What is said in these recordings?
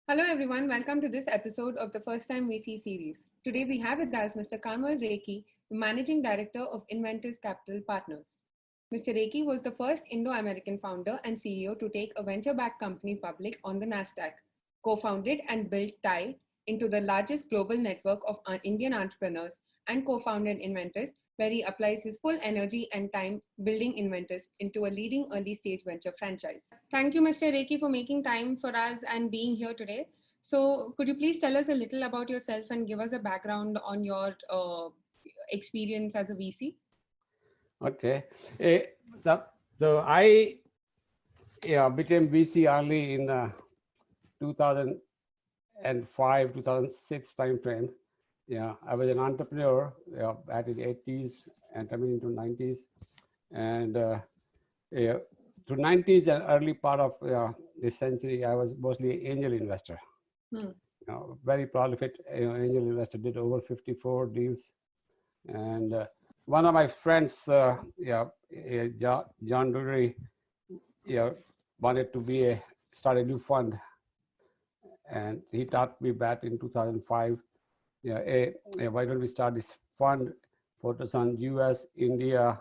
Hello everyone, welcome to this episode of the First Time VC series. Today we have with us Mr. Kanwal Rekhi, the Managing Director of Inventors Capital Partners. Mr. Rekhi was the first Indo-American founder and CEO to take a venture-backed company public on the Nasdaq, co-founded and built TIE into the largest global network of Indian entrepreneurs and co-founded inventors, where he applies his full energy and time building inventors into a leading early stage venture franchise. Thank you, Mr. Rekhi, for making time for us and being here today. So, could you please tell us a little about yourself and give us a background on your experience as a VC? Okay. Eh, so I became VC early in 2005, 2006 timeframe. Yeah, I was an entrepreneur back in the 80s and coming into 90s. And to 90s and early part of this century, I was mostly an angel investor. Very prolific angel investor, did over 54 deals. And one of my friends, John Dury, wanted to start a new fund, and he taught me back in 2005. Why don't we start this fund focus on U.S., India,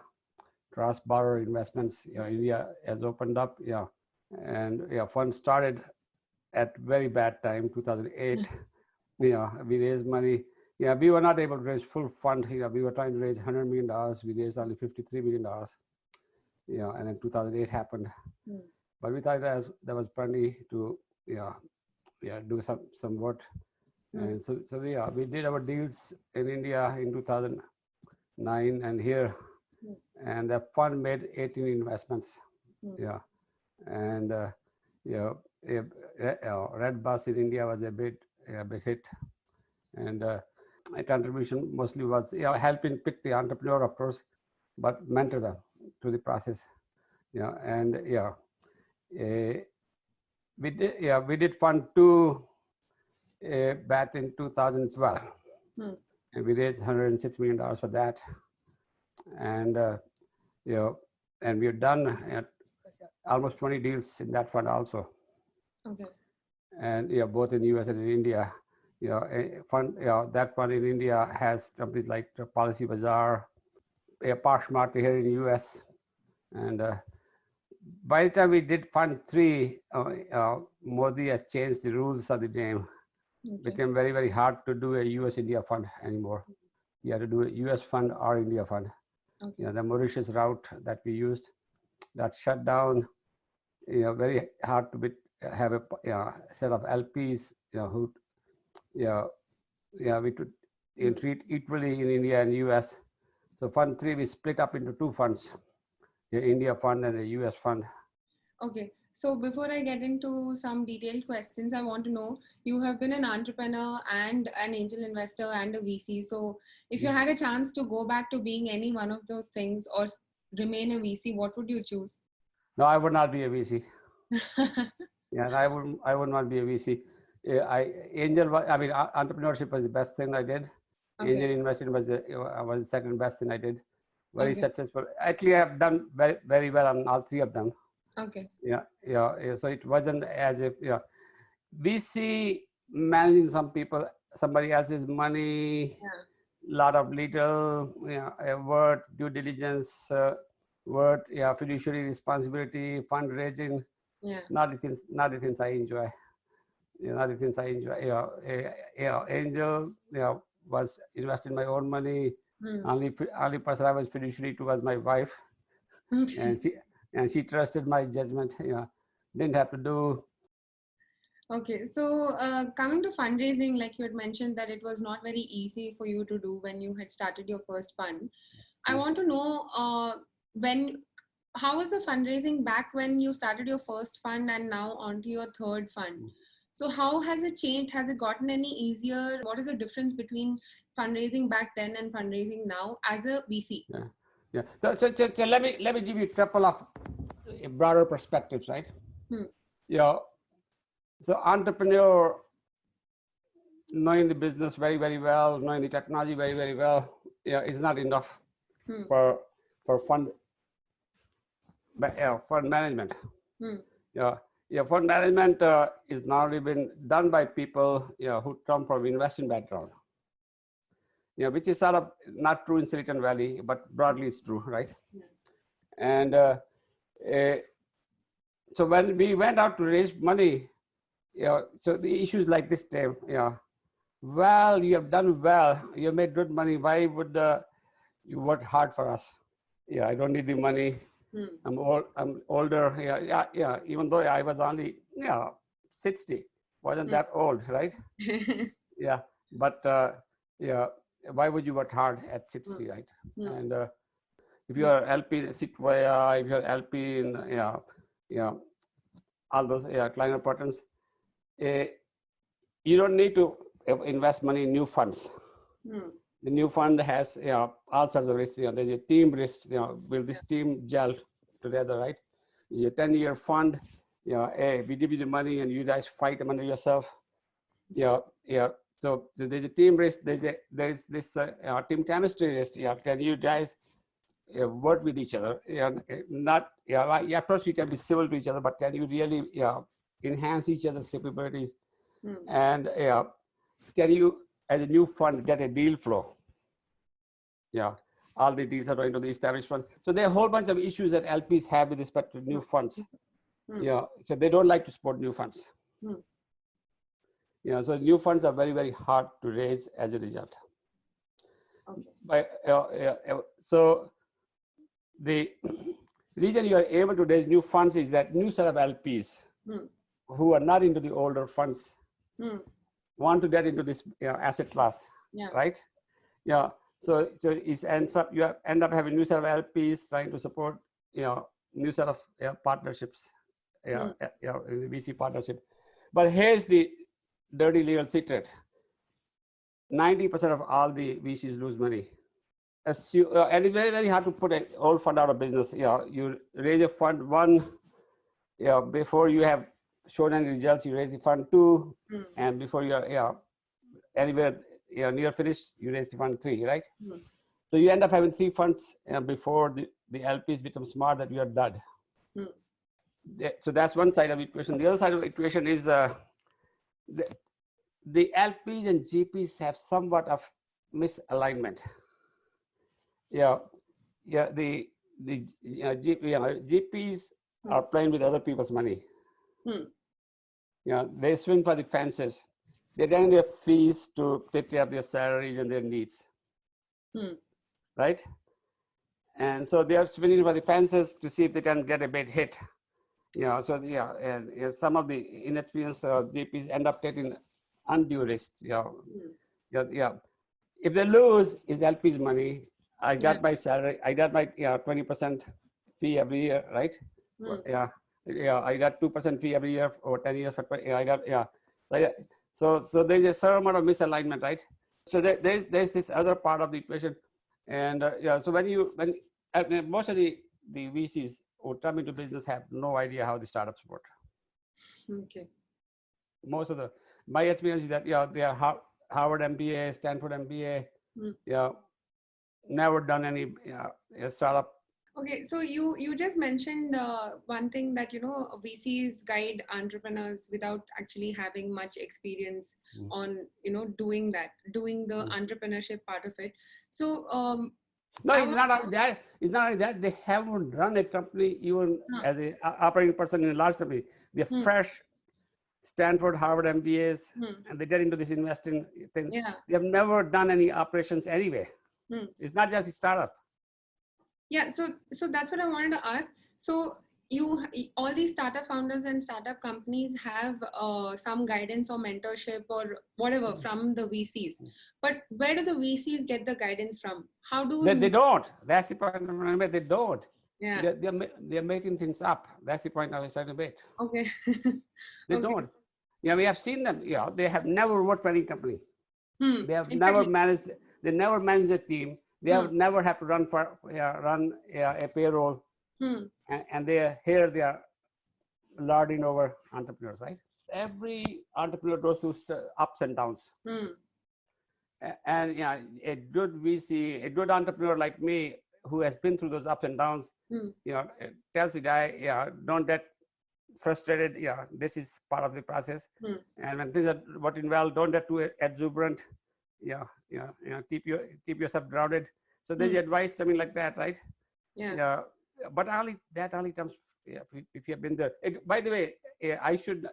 cross-border investments? India has opened up. And fund started at very bad time, 2008. We raised money. We were not able to raise full fund. We were trying to raise $100 million. We raised only $53 million. And then 2008 happened. But we thought that was plenty to do some work. And so we did our deals in India in 2009 and here. And the fund made 18 investments. And Red Bus in India was a big hit. And my contribution mostly was helping pick the entrepreneur, of course, but mentor them through the process. We did fund two back in 2012, and we raised $106 million for that. And and we've done almost 20 deals in that fund also. Okay. And both in US and in India. That fund in India has companies like Policy Bazaar, Poshmark here in the US. And by the time we did fund 3, Modi has changed the rules of the game. It became very, very hard to do a US India fund anymore. You had to do a US fund or India fund. The Mauritius route that we used, that shut down. Very hard to have a set of LPs who we could treat equally in India and US. So fund 3, we split up into 2 funds, the India fund and the US fund. Okay. So before I get into some detailed questions, I want to know, you have been an entrepreneur and an angel investor and a VC. So if you had a chance to go back to being any one of those things or remain a VC, what would you choose? No, I would not be a VC. I would not be a VC. Entrepreneurship was the best thing I did. Angel investing was the second best thing I did. Very successful. Actually, I have done very, very well on all 3 of them. Okay. So it wasn't as if VC managing somebody else's money, lot of legal work, due diligence, work, fiduciary responsibility, fundraising. Not the things I enjoy. Angel, was investing my own money. Only person I was fiduciary to was my wife, and she trusted my judgment. Didn't have to do. Okay, so coming to fundraising, like you had mentioned that it was not very easy for you to do when you had started your first fund. I want to know how was the fundraising back when you started your first fund and now onto your third fund? So how has it changed? Has it gotten any easier? What is the difference between fundraising back then and fundraising now as a VC? So let me give you a couple of broader perspectives, right? So entrepreneur, knowing the business very, very well, knowing the technology very, very well, is not enough for fund management. Yeah, fund management is normally been done by people who come from investing background. Which is sort of not true in Silicon Valley, but broadly it's true, right? Yeah. And uh, so when we went out to raise money, so the issues like this, Dave, well, you have done well, you have made good money. Why would you work hard for us? Yeah, I don't need the money. I'm old. I'm older. Yeah. Even though I was only 60, wasn't that old, right? Yeah, but yeah, why would you work hard at 60, right? And if you are LP Sequoia, if you're LP in all those client patterns, you don't need to invest money in new funds. The new fund has all sorts of risks. There's a team risk. Will this team gel together, right? A 10-year fund. We give you the money and you guys fight among yourself. Yeah. So there's a team risk. There's this team chemistry risk. Can you guys work with each other? Not of course you can be civil to each other, but can you really enhance each other's capabilities? And can you, as a new fund, get a deal flow? All the deals are going to the established fund. So there are a whole bunch of issues that LPs have with respect to new funds. So they don't like to support new funds. So new funds are very, very hard to raise as a result. So the reason you are able to raise new funds is that new set of LPs who are not into the older funds want to get into this asset class, right? So it ends up, you end up having new set of LPs trying to support new set of partnerships, in the VC partnership. But here's the dirty little secret: 90% of all the VCs lose money. And it's very, very hard to put an old fund out of business. You raise a fund one, before you have shown any results, you raise the fund two, and before you're anywhere near finished, you raise the fund three, right? So you end up having three funds before the LPs become smart that you are done. So that's one side of the equation. The other side of the equation is the LPs and GPs have somewhat of misalignment. The GPs are playing with other people's money. They swing for the fences. They're getting their fees to take care of their salaries and their needs, right? And so they are swinging for the fences to see if they can get a big hit. And some of the inexperienced GPs end up taking undue risks. If they lose, it's LP's money. I got my salary. I got my 20% fee every year, right? I got 2% fee every year over 10 years. So there's a certain amount of misalignment, right? So there's this other part of the equation, and so when most of the VCs who come into business have no idea how the startups work. Okay. Most of my experience is that they are Harvard MBA, Stanford MBA, never done any startup. Okay, so you just mentioned one thing that VCs guide entrepreneurs without actually having much experience on doing the entrepreneurship part of it. So no, it's not only that. It's not only that. They haven't run a company even as an operating person in a large company. They're fresh Stanford, Harvard MBAs, and they get into this investing thing. They have never done any operations anyway. It's not just a startup. Yeah, so that's what I wanted to ask. So all these startup founders and startup companies have some guidance or mentorship or whatever from the VCs. But where do the VCs get the guidance from? How do they don't? That's the point. They don't. Yeah. They're making things up. That's the point I was trying to make. Okay. They don't. We have seen them. They have never worked for any company. They have never managed. They never managed a team. They have never have to run a payroll, and they are lording over entrepreneurs, right? Every entrepreneur goes through ups and downs, and a good VC, a good entrepreneur like me, who has been through those ups and downs, tells the guy, don't get frustrated. Yeah, this is part of the process. Hmm. And when things are working well, don't get too exuberant. Yeah, keep yourself grounded. So there's advice, I mean, like that, right? Yeah. Yeah, but only comes, yeah, if you have been there. By the way, I should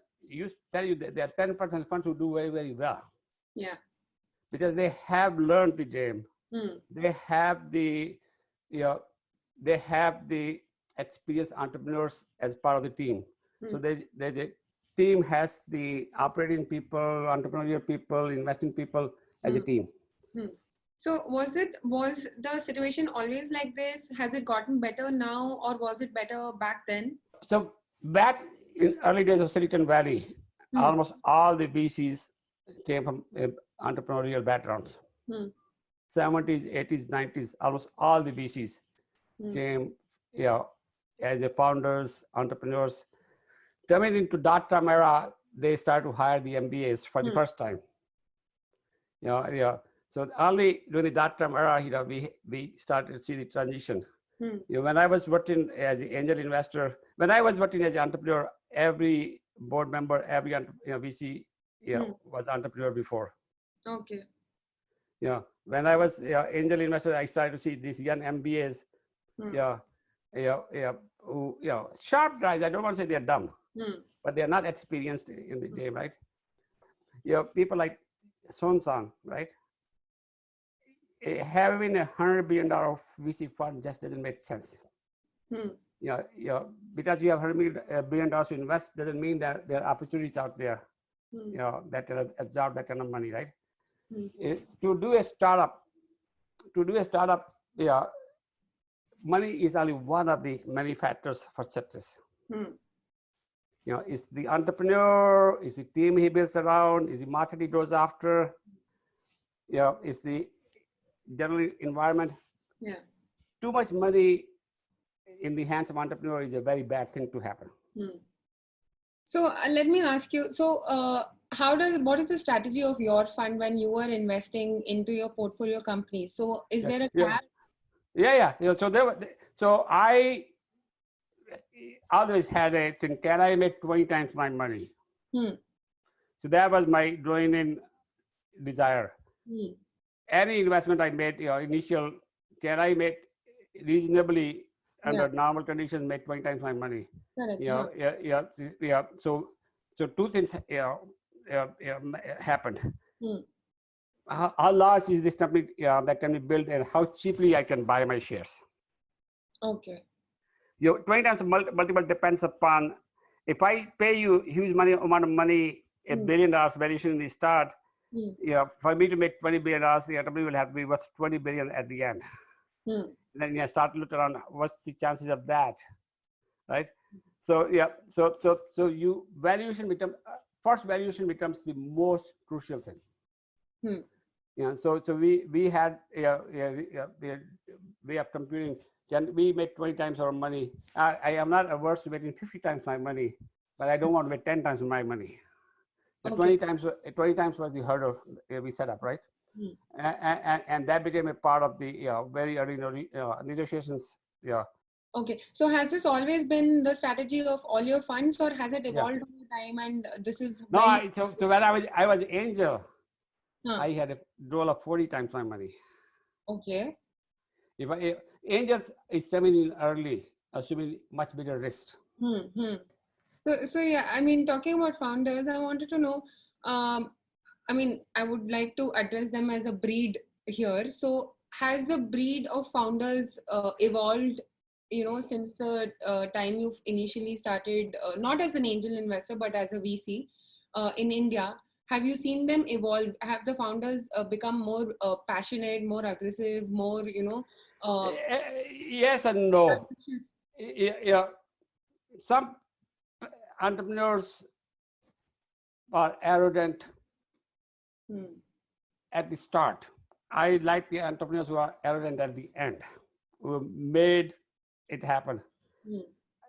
tell you that there are 10% funds who do very, very well. Yeah. Because they have learned the game. Hmm. They have the, you know, they have the experienced entrepreneurs as part of the team. So there's a team has the operating people, entrepreneurial people, investing people as a team. So was the situation always like this? Has it gotten better now, or was it better back then? So back in early days of Silicon Valley, almost all the VCs came from entrepreneurial backgrounds. 70s, 80s, 90s, almost all the VCs came, as a founders, entrepreneurs. Coming into .com era, they started to hire the MBAs for the first time. So only during the .com era, we started to see the transition. When I was working as an angel investor, when I was working as an entrepreneur, every board member, every VC, was entrepreneur before. Okay. When I was angel investor, I started to see these young MBAs, who, sharp guys. I don't want to say they're dumb, but they're not experienced in the game, right? People like Son Sang, right? Having $100 billion VC fund just doesn't make sense. Because you have $100 billion to invest doesn't mean that there are opportunities out there, that can absorb that kind of money, right? To do a startup, money is only one of the many factors for success. It's the entrepreneur, it's the team he builds around, it's the market he goes after, it's the general environment. Too much money in the hands of entrepreneur is a very bad thing to happen. So let me ask you, so what is the strategy of your fund when you are investing into your portfolio companies? So is there a cap? So I always had a thing, can I make 20 times my money? So that was my growing in desire. Any investment I made, initial, can I make reasonably under normal conditions, make 20 times my money? Correct. So two things happened. How large is this company that can be built, and how cheaply I can buy my shares? Okay. 20 times multiple depends upon, if I pay you huge amount of money, $1 billion valuation in the start, for me to make $20 billion, the company will have to be worth $20 billion at the end. Then you start to look around, what's the chances of that, right? So you valuation becomes first valuation becomes the most crucial thing. So we had way of computing. Can we make 20 times our money? I am not averse to making 50 times my money, but I don't want to make 10 times my money. So 20 times was the hurdle we set up, right? And that became a part of the very early negotiations. Okay, so has this always been the strategy of all your funds, or has it evolved over time? And this is so when I was angel, I had a role of 40 times my money. Okay. If angels is coming in early, assuming much bigger risk. So yeah, I mean, talking about founders, I wanted to know, I mean, I would like to address them as a breed here. So has the breed of founders evolved, since the time you've initially started, not as an angel investor, but as a VC in India? Have you seen them evolve? Have the founders become more passionate, more aggressive, more, yes and no. Some entrepreneurs are arrogant at the start. I like the entrepreneurs who are arrogant at the end, who made it happen.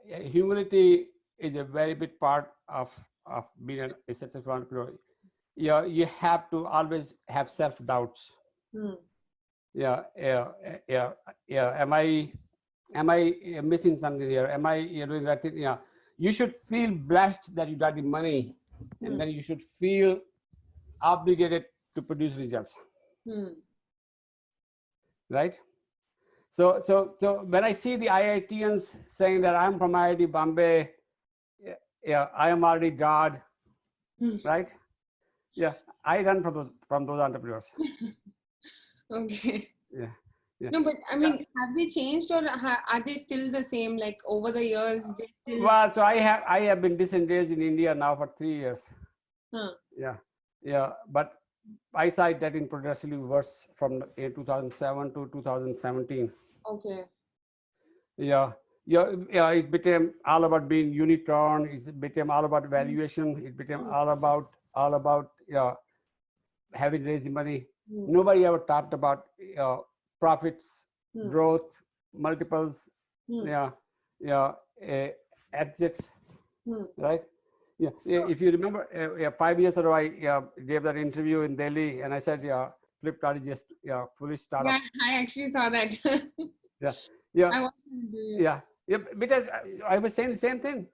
Humility is a very big part of being a successful entrepreneur. You have to always have self-doubts. Am I missing something here? Am I doing that thing? you should feel blessed that you got the money, and then you should feel obligated to produce results, right? So when I see the IITians saying that I'm from IIT Bombay, yeah, I am already God, right? Yeah, I run from those entrepreneurs. Okay. Yeah, yeah. No, but I mean, have they changed or are they still the same? Like over the years, they still. Well, so I have been disengaged in India now for 3 years. Yeah, yeah, but I saw it getting progressively worse from 2007 to 2017. Okay. Yeah, yeah. It became all about being unicorn. It became all about valuation. It became all about having raised money. Nobody ever talked about profits, growth, multiples, yeah, yeah, exits, right? Yeah, if you remember, 5 years ago, I gave that interview in Delhi, and I said, yeah, Flipkart is just fully startup. Yeah, I actually saw that. Yeah, yeah, I watched the interview. yeah, because I was saying the same thing.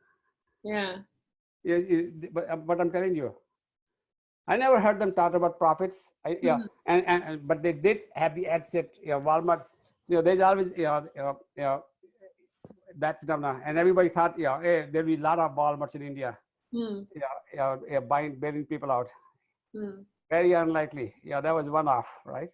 Yeah. Yeah, but I'm telling you, I never heard them talk about profits. But they did have the exit. Walmart. There's always that phenomenon, and everybody thought, hey, there'll be a lot of Walmarts in India. Bailing people out. Very unlikely. Yeah, that was one off, right?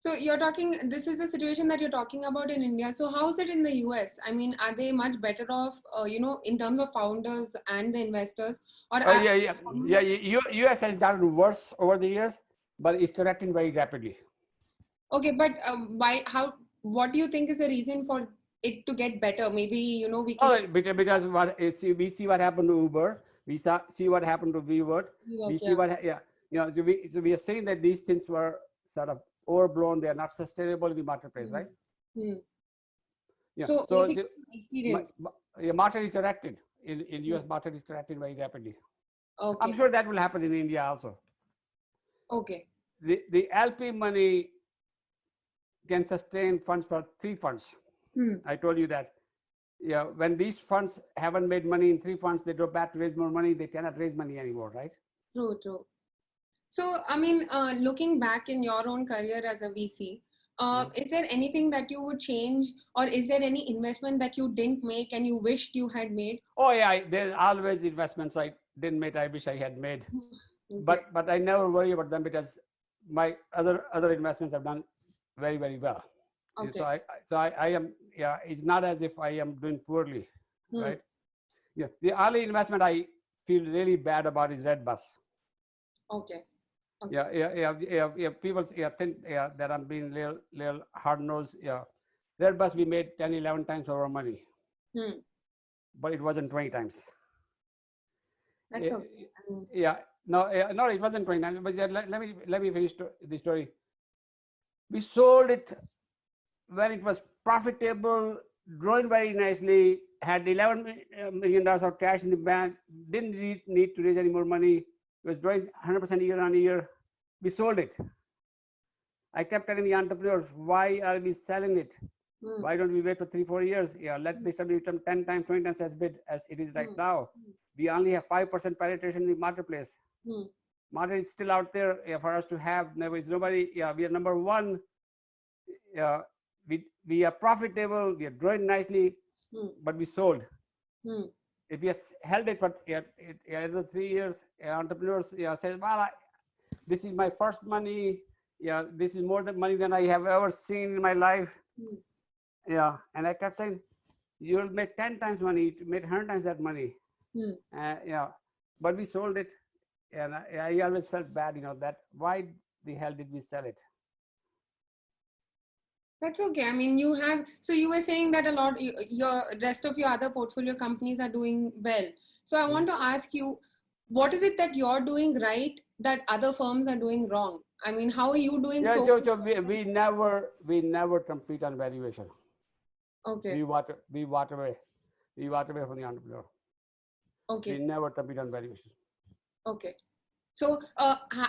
So you're talking, this is the situation that you're talking about in India. So how is it in the US? I mean, are they much better off, in terms of founders and the investors? Or US has done worse over the years, but it's correcting very rapidly. Okay, but what do you think is the reason for it to get better? Maybe, we can. Because we see what happened to Uber. We see what happened to WeWork. We see so we are saying that these things were sort of overblown. They are not sustainable in the marketplace, right? Yeah. So experience. Market is corrected in US. Market is corrected very rapidly. Okay. I'm sure that will happen in India also. Okay. The LP money can sustain funds for 3 funds. I told you that. Yeah, when these funds haven't made money in 3 funds, they go back to raise more money. They cannot raise money anymore, right? True. So, I mean, looking back in your own career as a VC, is there anything that you would change, or is there any investment that you didn't make and you wished you had made? Oh yeah, there's always investments I didn't make. I wish I had made, but I never worry about them because my other investments have done very, very well. Okay. So I am, it's not as if I am doing poorly, right? Yeah, the only investment I feel really bad about is Redbus. Okay. Yeah. People think that I'm being little hard nosed. Yeah, Redbus we made 10, 11 times our money, but it wasn't 20 times. That's okay. Yeah, no, it wasn't 20 times. But let me finish the story. We sold it when it was profitable, growing very nicely, had $11 million of cash in the bank, didn't need to raise any more money. It was growing 100% year on year. We sold it. I kept telling the entrepreneurs, why are we selling it? Why don't we wait for 3-4 years? Yeah, let this company become 10 times, 20 times as big as it is right now. We only have 5% penetration in the marketplace. Market is still out there for us to have. There is nobody. Yeah, we are number one. We are profitable. We are growing nicely, but we sold. If we held it for another 3 years, entrepreneurs says, well, this is my first money. Yeah, this is more than money than I have ever seen in my life. Yeah, and I kept saying, you'll make 10 times money, you made 100 times that money. But we sold it, and I always felt bad, that why the hell did we sell it? That's okay. I mean, so you were saying that a lot, your rest of your other portfolio companies are doing well. So I want to ask you, what is it that you're doing right that other firms are doing wrong? I mean, how are you doing so we never compete on valuation. Okay. We walk away from the entrepreneur. Okay. We never compete on valuation. Okay. So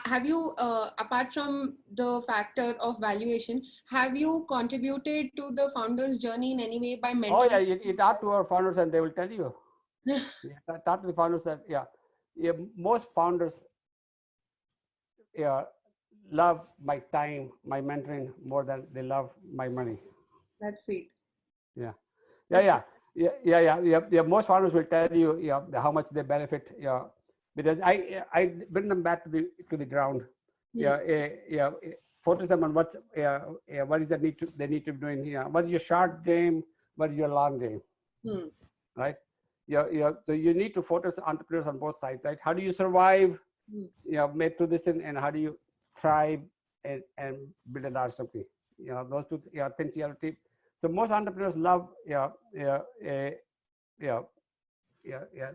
have you, apart from the factor of valuation, have you contributed to the founder's journey in any way by mentoring? Oh yeah, you talk to our founders and they will tell you. Talk to the founders that most founders yeah, love my time, my mentoring more than they love my money. That's sweet. Yeah, yeah, Okay. yeah, yeah. Most founders will tell you, how much they benefit. Yeah, because I bring them back to the ground. Hmm. Focus them on what is that they need to be doing. What is your short game? What is your long game? Hmm. Right? So you need to focus entrepreneurs on both sides. Right? How do you survive? Hmm. Made through this, and how do you thrive and build a large company? Those two things you have to keep. So most entrepreneurs love yeah, the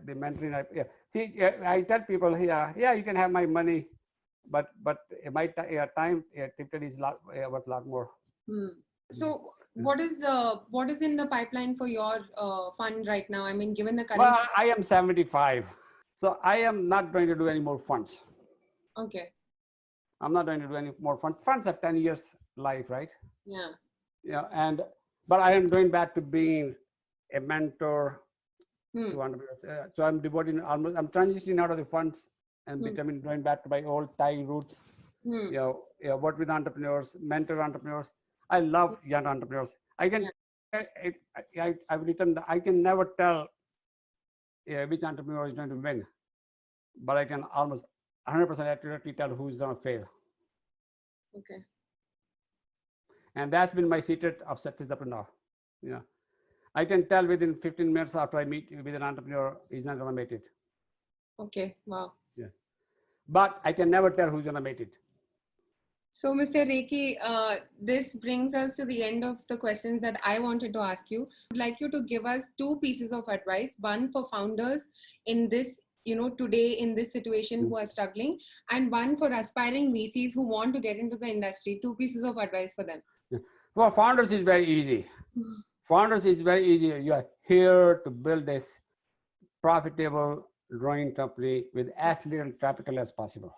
mentoring. See, I tell people, you can have my money, but my time typically is worth a lot more. Hmm. So what is in the pipeline for your fund right now? I mean, given the current. Well, I am 75, so I am not going to do any more funds. Okay. I'm not going to do any more funds. Funds have 10 years life, right? Yeah. But I am going back to being a mentor Hmm. to entrepreneurs. So I'm devoting I'm transitioning out of the funds and becoming going back to my old Thai roots. Hmm. Work with entrepreneurs, mentor entrepreneurs. I love young entrepreneurs. Yeah. I've written. I can never tell which entrepreneur is going to win, but I can almost 100% accurately tell who's going to fail. Okay. And that's been my secret of success up to now. I can tell within 15 minutes after I meet with an entrepreneur, he's not going to make it. Okay. Wow. Yeah. But I can never tell who's going to make it. So, Mr. Rekhi, this brings us to the end of the questions that I wanted to ask you. I'd like you to give us two pieces of advice, one for founders in this, today in this situation who are struggling, and one for aspiring VCs who want to get into the industry, two pieces of advice for them. Yeah. For founders, it's very easy. Founders is very easy. You are here to build this profitable growing company with as little capital as possible.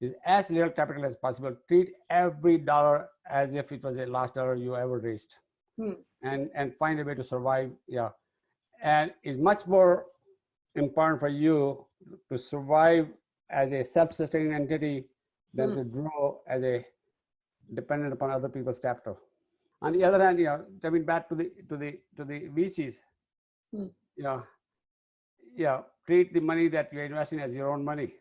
With as little capital as possible. Treat every dollar as if it was the last dollar you ever raised, and find a way to survive. Yeah, and it's much more important for you to survive as a self-sustaining entity than to grow as a dependent upon other people's capital. On the other hand, coming back to the VCs, yeah, treat the money that you're investing as your own money.